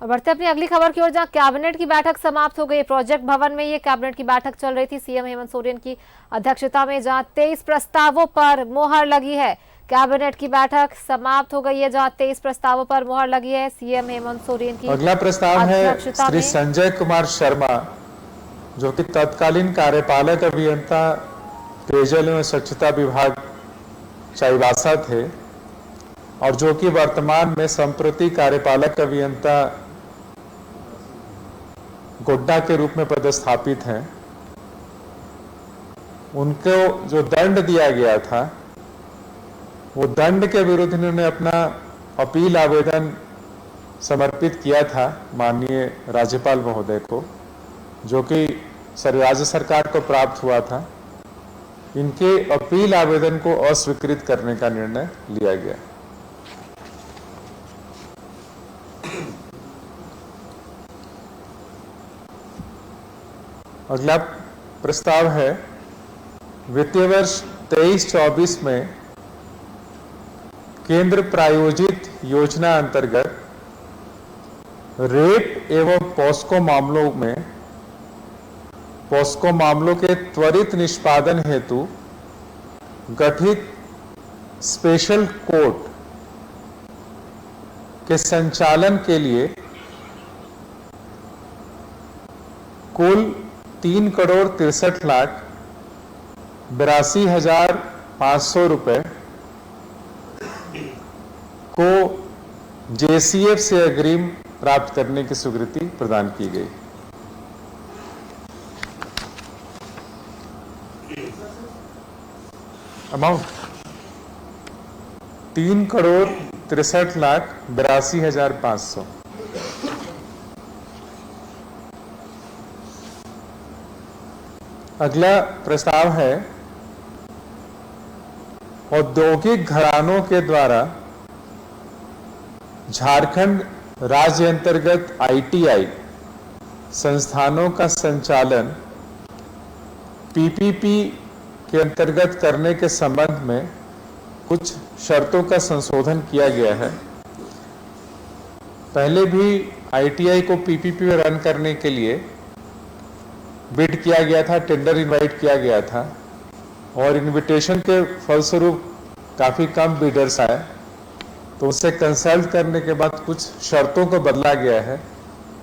बढ़ते अपनी अगली खबर की ओर, जहां कैबिनेट की बैठक समाप्त हो गई। प्रोजेक्ट भवन में ये कैबिनेट की बैठक चल रही थी सीएम हेमंत सोरेन की अध्यक्षता में, जहां 23 प्रस्तावों पर मुहर लगी है। कैबिनेट की बैठक समाप्त हो गई है, जहां 23 प्रस्तावों पर मुहर लगी है सीएम हेमंत सोरेन की अगला प्रस्ताव है अध्यक्षता श्री में। संजय कुमार शर्मा, जो कि तत्कालीन कार्यपालक अभियंता पेयजल एवं स्वच्छता विभाग चाईबासा थे और जो कि वर्तमान में संप्रति कार्यपालक अभियंता गोड्डा के रूप में पदस्थापित हैं। उनको जो दंड दिया गया था, वो दंड के विरुद्ध इन्होंने अपना अपील आवेदन समर्पित किया था माननीय राज्यपाल महोदय को, जो कि राज्य सरकार को प्राप्त हुआ था। इनके अपील आवेदन को अस्वीकृत करने का निर्णय लिया गया। अगला प्रस्ताव है वित्तीय वर्ष 23-24 में केंद्र प्रायोजित योजना अंतर्गत रेप एवं पॉस्को मामलों के त्वरित निष्पादन हेतु गठित स्पेशल कोर्ट के संचालन के लिए कुल 3,63,82,500 रुपए को जेसीएफ से अग्रिम प्राप्त करने की स्वीकृति प्रदान की गई। अमाउंट 3,63,82,500। अगला प्रस्ताव है औद्योगिक घरानों के द्वारा झारखंड राज्य अंतर्गत आईटीआई संस्थानों का संचालन पीपीपी के अंतर्गत करने के संबंध में कुछ शर्तों का संशोधन किया गया है। पहले भी आईटीआई को पीपीपी में रन करने के लिए बिड किया गया था, टेंडर इनवाइट किया गया था और इनविटेशन के फलस्वरूप काफी कम बिडर्स आए, तो उससे कंसल्ट करने के बाद कुछ शर्तों को बदला गया है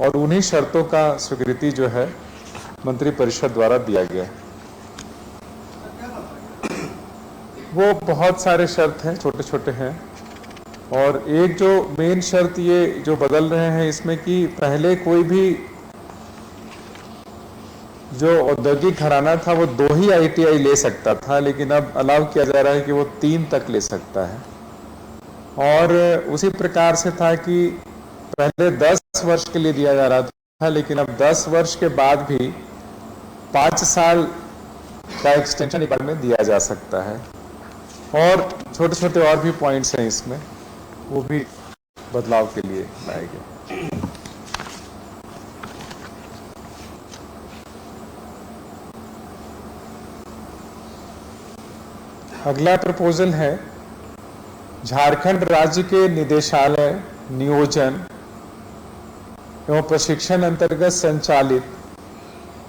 और उन्हीं शर्तों का स्वीकृति जो है मंत्रिपरिषद द्वारा दिया गया है। वो बहुत सारे शर्त हैं, छोटे छोटे हैं, और एक जो मेन शर्त ये जो बदल रहे हैं इसमें कि पहले कोई भी जो औद्योगिक घराना था वो 2 ही आईटीआई ले सकता था, लेकिन अब अलाउ किया जा रहा है कि वो 3 तक ले सकता है। और उसी प्रकार से था कि पहले 10 वर्ष के लिए दिया जा रहा था, लेकिन अब 10 वर्ष के बाद भी 5 साल का एक्सटेंशन डिपार्टमेंट में दिया जा सकता है। और छोटे छोटे और भी पॉइंट्स हैं इसमें, वो भी बदलाव के लिए लाए गए। अगला प्रपोजल है झारखंड राज्य के निदेशालय नियोजन एवं प्रशिक्षण अंतर्गत संचालित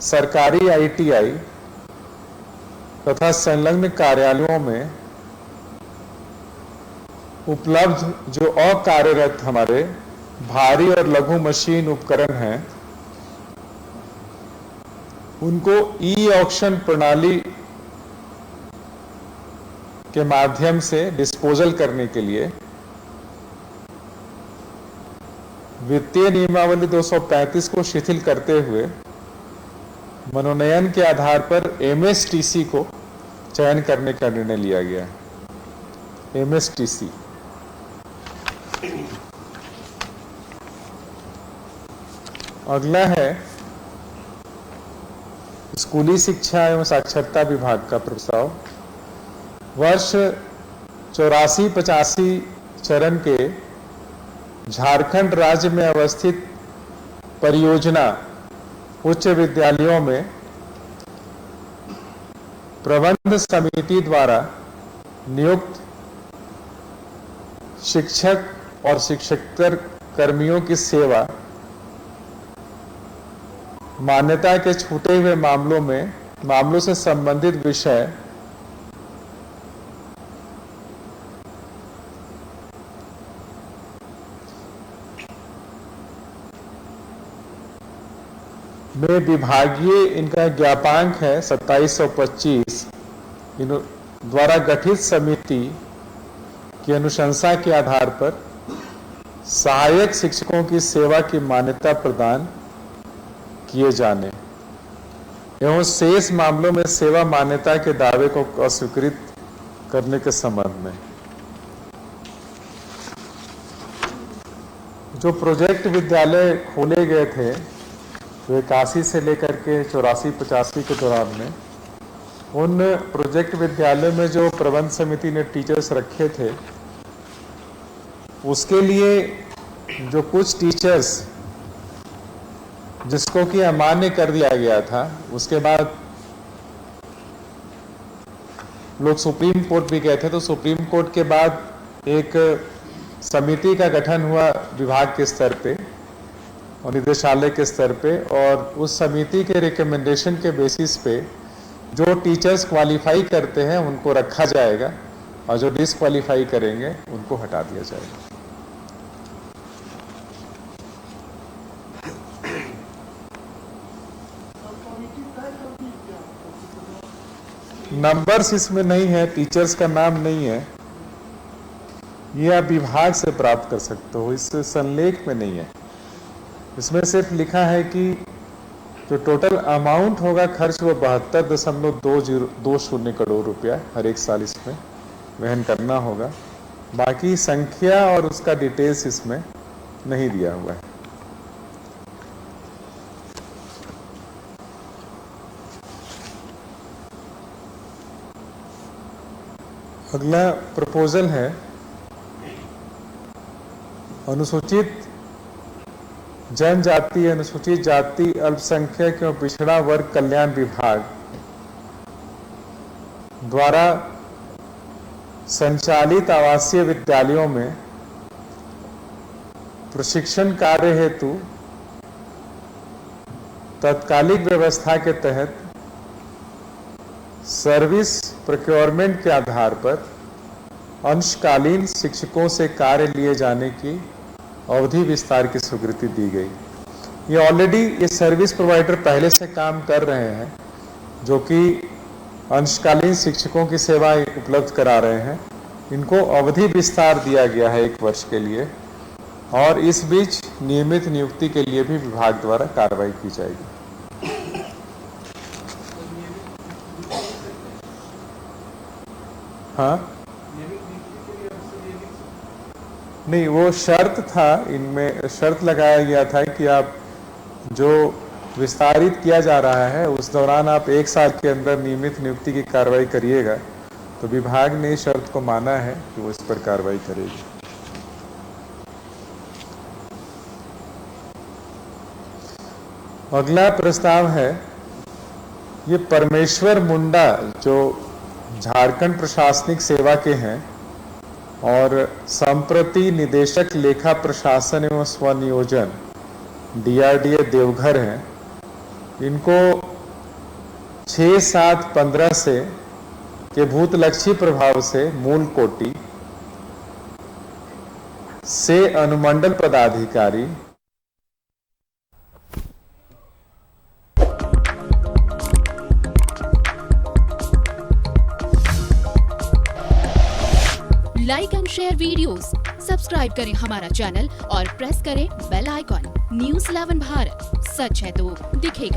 सरकारी आईटीआई तथा संलग्न कार्यालयों में उपलब्ध जो अकार्यरत हमारे भारी और लघु मशीन उपकरण हैं, उनको ई ऑक्शन प्रणाली के माध्यम से डिस्पोजल करने के लिए वित्तीय नियमावली 235 को शिथिल करते हुए मनोनयन के आधार पर एमएसटीसी को चयन करने का निर्णय लिया गया है। एमएसटीसी अगला है स्कूली शिक्षा एवं साक्षरता विभाग का प्रस्ताव। वर्ष 84-85 चरण के झारखंड राज्य में अवस्थित परियोजना उच्च विद्यालयों में प्रबंध समिति द्वारा नियुक्त शिक्षक और शिक्षकेतर कर्मियों की सेवा मान्यता के छूटे हुए मामलों से संबंधित विषय में विभागीय इनका ज्ञापांक है 2725 द्वारा गठित समिति की अनुशंसा के आधार पर सहायक शिक्षकों की सेवा की मान्यता प्रदान किए जाने एवं शेष मामलों में सेवा मान्यता के दावे को अस्वीकृत करने के संबंध में जो प्रोजेक्ट विद्यालय खोले गए थे तो 81 से लेकर के 84-85 के दौरान में उन प्रोजेक्ट विद्यालय में जो प्रबंध समिति ने टीचर्स रखे थे उसके लिए जो कुछ टीचर्स जिसको कि अमान्य कर दिया गया था, उसके बाद लोग सुप्रीम कोर्ट भी गए थे। तो सुप्रीम कोर्ट के बाद एक समिति का गठन हुआ विभाग के स्तर पे और निदेशालय के स्तर पे, और उस समिति के रिकमेंडेशन के बेसिस पे जो टीचर्स क्वालिफाई करते हैं उनको रखा जाएगा और जो डिसक्वालीफाई करेंगे उनको हटा दिया जाएगा। नंबर्स इसमें नहीं है, टीचर्स का नाम नहीं है, ये आप विभाग से प्राप्त कर सकते हो, इस संलेख में नहीं है। इसमें सिर्फ लिखा है कि जो टोटल अमाउंट होगा खर्च वो 72.20 करोड़ रुपया हर एक साल इसमें वहन करना होगा। बाकी संख्या और उसका डिटेल्स इसमें नहीं दिया हुआ है। अगला प्रपोजल है अनुसूचित जनजाति, अनुसूचित जाति, अल्पसंख्यक एवं पिछड़ा वर्ग कल्याण विभाग द्वारा संचालित आवासीय विद्यालयों में प्रशिक्षण कार्य हेतु तत्कालिक व्यवस्था के तहत सर्विस प्रोक्योरमेंट के आधार पर अंशकालीन शिक्षकों से कार्य लिए जाने की अवधि विस्तार की स्वीकृति दी गई। ये ऑलरेडी ये सर्विस प्रोवाइडर पहले से काम कर रहे हैं जो कि अंशकालीन शिक्षकों की सेवा उपलब्ध करा रहे हैं। इनको अवधि विस्तार दिया गया है 1 वर्ष के लिए, और इस बीच नियमित नियुक्ति के लिए भी विभाग द्वारा कार्रवाई की जाएगी। हाँ नहीं, वो शर्त था, इनमें शर्त लगाया गया था कि आप जो विस्तारित किया जा रहा है उस दौरान आप 1 साल के अंदर नियमित नियुक्ति की कार्रवाई करिएगा। तो विभाग ने इस शर्त को माना है कि वो इस पर कार्रवाई करेगी। अगला प्रस्ताव है ये परमेश्वर मुंडा जो झारखंड प्रशासनिक सेवा के हैं और संप्रति निदेशक लेखा प्रशासन एवं स्वनियोजन DRDA देवघर हैं। इनको 6/7/15 से के भूतलक्षी प्रभाव से मूल कोटि से अनुमंडल पदाधिकारी like and share videos, subscribe करें हमारा चैनल और प्रेस करें बेल आइकॉन। News 11 भारत, सच है तो दिखेगा।